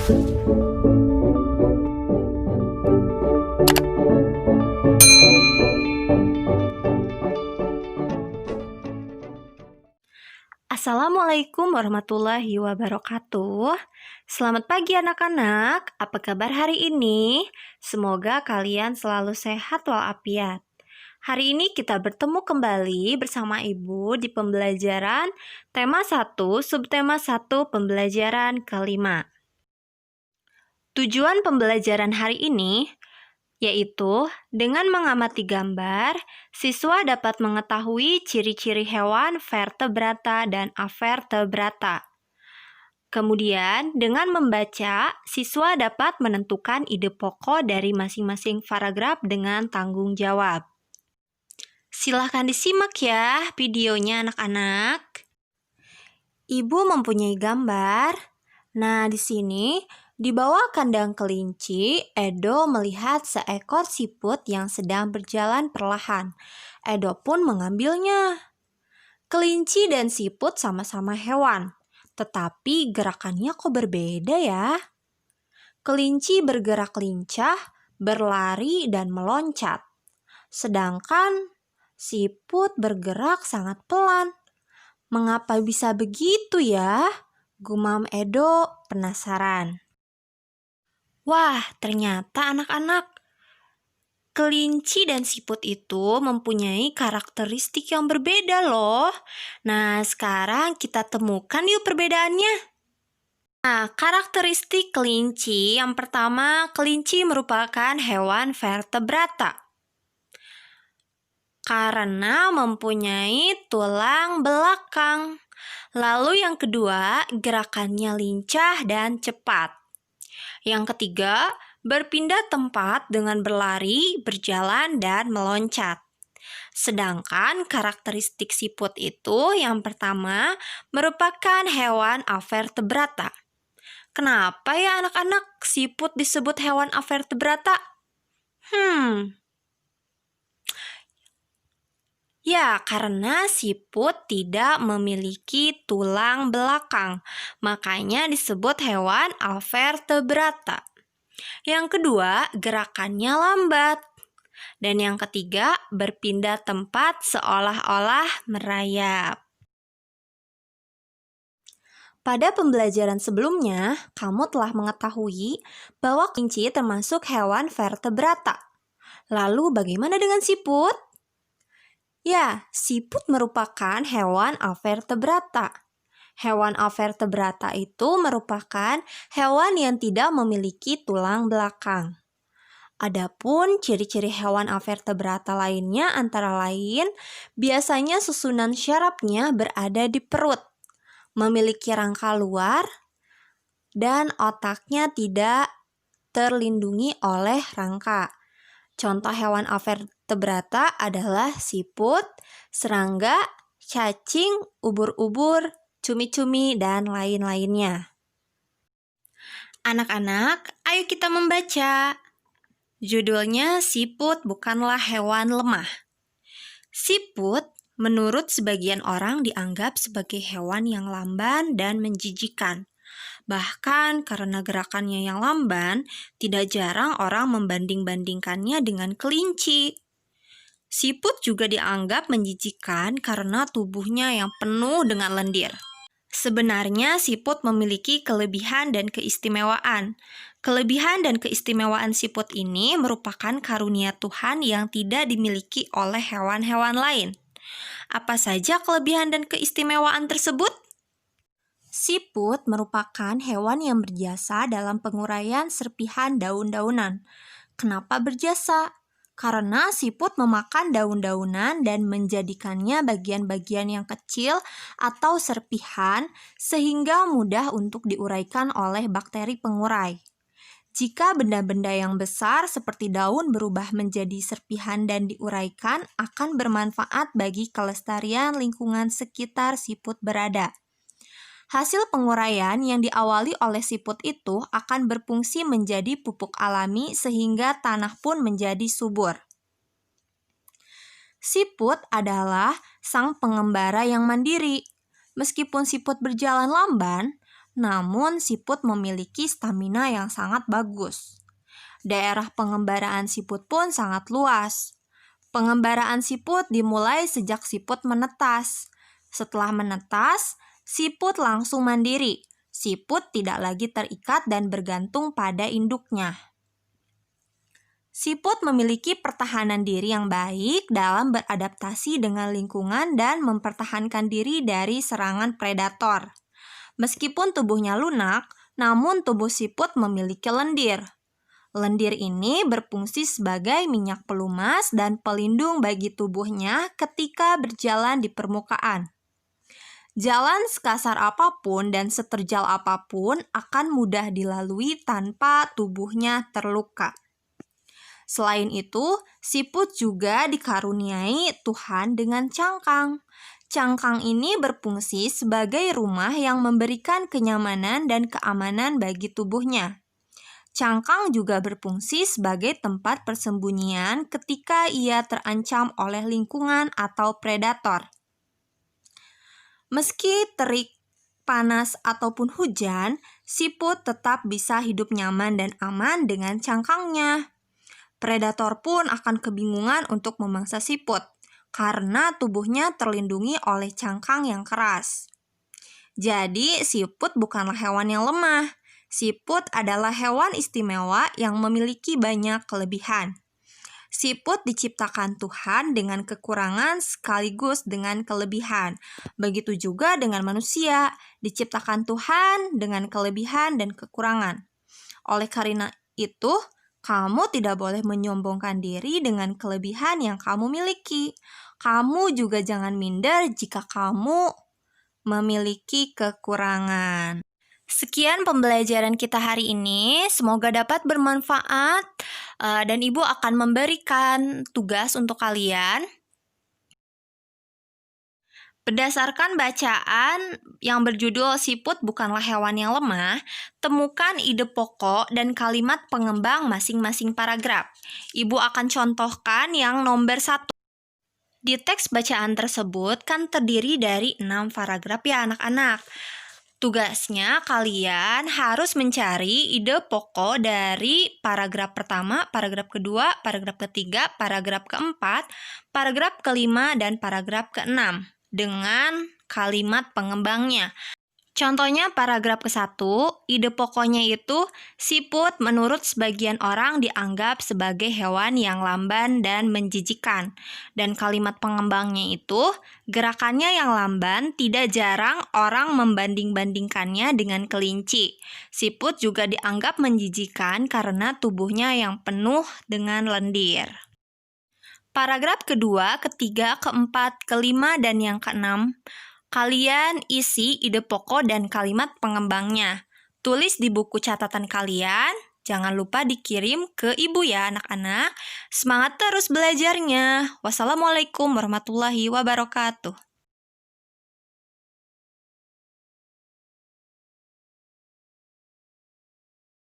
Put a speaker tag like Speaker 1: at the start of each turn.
Speaker 1: Assalamualaikum warahmatullahi wabarakatuh. Selamat pagi anak-anak, apa kabar hari ini? Semoga kalian selalu sehat walafiat. Hari ini kita bertemu kembali bersama Ibu di pembelajaran tema 1, subtema 1 pembelajaran kelima. Tujuan pembelajaran hari ini yaitu dengan mengamati gambar, siswa dapat mengetahui ciri-ciri hewan vertebrata dan avertebrata. Kemudian, dengan membaca, siswa dapat menentukan ide pokok dari masing-masing paragraf dengan tanggung jawab. Silahkan disimak ya videonya anak-anak. Ibu mempunyai gambar. Nah, di sini di bawah kandang kelinci, Edo melihat seekor siput yang sedang berjalan perlahan. Edo pun mengambilnya. Kelinci dan siput sama-sama hewan, tetapi gerakannya kok berbeda ya? Kelinci bergerak lincah, berlari, dan meloncat. Sedangkan siput bergerak sangat pelan. Mengapa bisa begitu ya? Gumam Edo penasaran. Wah, ternyata anak-anak, kelinci dan siput itu mempunyai karakteristik yang berbeda loh. Nah, sekarang kita temukan yuk perbedaannya. Nah, karakteristik kelinci yang pertama, kelinci merupakan hewan vertebrata karena mempunyai tulang belakang. Lalu yang kedua, gerakannya lincah dan cepat. Yang ketiga, berpindah tempat dengan berlari, berjalan, dan meloncat. Sedangkan karakteristik siput itu yang pertama merupakan hewan avertebrata. Kenapa ya anak-anak siput disebut hewan avertebrata? Ya, karena siput tidak memiliki tulang belakang, makanya disebut hewan avertebrata. Yang kedua, gerakannya lambat. Dan yang ketiga, berpindah tempat seolah-olah merayap. Pada pembelajaran sebelumnya, kamu telah mengetahui bahwa kelinci termasuk hewan vertebrata. Lalu bagaimana dengan siput? Ya, siput merupakan hewan avertebrata. Hewan avertebrata itu merupakan hewan yang tidak memiliki tulang belakang. Adapun ciri-ciri hewan avertebrata lainnya antara lain, biasanya susunan syarafnya berada di perut, memiliki rangka luar, dan otaknya tidak terlindungi oleh rangka. Contoh hewan avertebrata adalah siput, serangga, cacing, ubur-ubur, cumi-cumi, dan lain-lainnya. Anak-anak, ayo kita membaca. Judulnya Siput Bukanlah Hewan Lemah. Siput menurut sebagian orang dianggap sebagai hewan yang lamban dan menjijikan. Bahkan karena gerakannya yang lamban, tidak jarang orang membanding-bandingkannya dengan kelinci. Siput juga dianggap menjijikan karena tubuhnya yang penuh dengan lendir. Sebenarnya siput memiliki kelebihan dan keistimewaan. Kelebihan dan keistimewaan siput ini merupakan karunia Tuhan yang tidak dimiliki oleh hewan-hewan lain. Apa saja kelebihan dan keistimewaan tersebut? Siput merupakan hewan yang berjasa dalam penguraian serpihan daun-daunan. Kenapa berjasa? Karena siput memakan daun-daunan dan menjadikannya bagian-bagian yang kecil atau serpihan sehingga mudah untuk diuraikan oleh bakteri pengurai. Jika benda-benda yang besar seperti daun berubah menjadi serpihan dan diuraikan, akan bermanfaat bagi kelestarian lingkungan sekitar siput berada. Hasil penguraian yang diawali oleh siput itu akan berfungsi menjadi pupuk alami sehingga tanah pun menjadi subur. Siput adalah sang pengembara yang mandiri. Meskipun siput berjalan lamban, namun siput memiliki stamina yang sangat bagus. Daerah pengembaraan siput pun sangat luas. Pengembaraan siput dimulai sejak siput menetas. Setelah menetas, siput langsung mandiri. Siput tidak lagi terikat dan bergantung pada induknya. Siput memiliki pertahanan diri yang baik dalam beradaptasi dengan lingkungan dan mempertahankan diri dari serangan predator. Meskipun tubuhnya lunak, namun tubuh siput memiliki lendir. Lendir ini berfungsi sebagai minyak pelumas dan pelindung bagi tubuhnya ketika berjalan di permukaan. Jalan sekasar apapun dan seterjal apapun akan mudah dilalui tanpa tubuhnya terluka. Selain itu, siput juga dikaruniai Tuhan dengan cangkang. Cangkang ini berfungsi sebagai rumah yang memberikan kenyamanan dan keamanan bagi tubuhnya. Cangkang juga berfungsi sebagai tempat persembunyian ketika ia terancam oleh lingkungan atau predator. Meski terik, panas, ataupun hujan, siput tetap bisa hidup nyaman dan aman dengan cangkangnya. Predator pun akan kebingungan untuk memangsa siput karena tubuhnya terlindungi oleh cangkang yang keras. Jadi, siput bukanlah hewan yang lemah. Siput adalah hewan istimewa yang memiliki banyak kelebihan. Siput diciptakan Tuhan dengan kekurangan sekaligus dengan kelebihan. Begitu juga dengan manusia, diciptakan Tuhan dengan kelebihan dan kekurangan. Oleh karena itu, kamu tidak boleh menyombongkan diri dengan kelebihan yang kamu miliki. Kamu juga jangan minder jika kamu memiliki kekurangan. Sekian pembelajaran kita hari ini. Semoga dapat bermanfaat dan Ibu akan memberikan tugas untuk kalian. Berdasarkan bacaan yang berjudul Siput Bukanlah Hewan yang Lemah, temukan ide pokok dan kalimat pengembang masing-masing paragraf. Ibu akan contohkan yang nomor 1. Di teks bacaan tersebut kan terdiri dari 6 paragraf ya anak-anak. Tugasnya kalian harus mencari ide pokok dari paragraf pertama, paragraf kedua, paragraf ketiga, paragraf keempat, paragraf kelima, dan paragraf keenam dengan kalimat pengembangnya. Contohnya paragraf ke-1, ide pokoknya itu siput menurut sebagian orang dianggap sebagai hewan yang lamban dan menjijikan. Dan kalimat pengembangnya itu, gerakannya yang lamban tidak jarang orang membanding-bandingkannya dengan kelinci. Siput juga dianggap menjijikan karena tubuhnya yang penuh dengan lendir. Paragraf kedua, ketiga, keempat, kelima, dan yang keenam, kalian isi ide pokok dan kalimat pengembangnya. Tulis di buku catatan kalian, jangan lupa dikirim ke ibu ya anak-anak. Semangat terus belajarnya. Wassalamualaikum warahmatullahi wabarakatuh.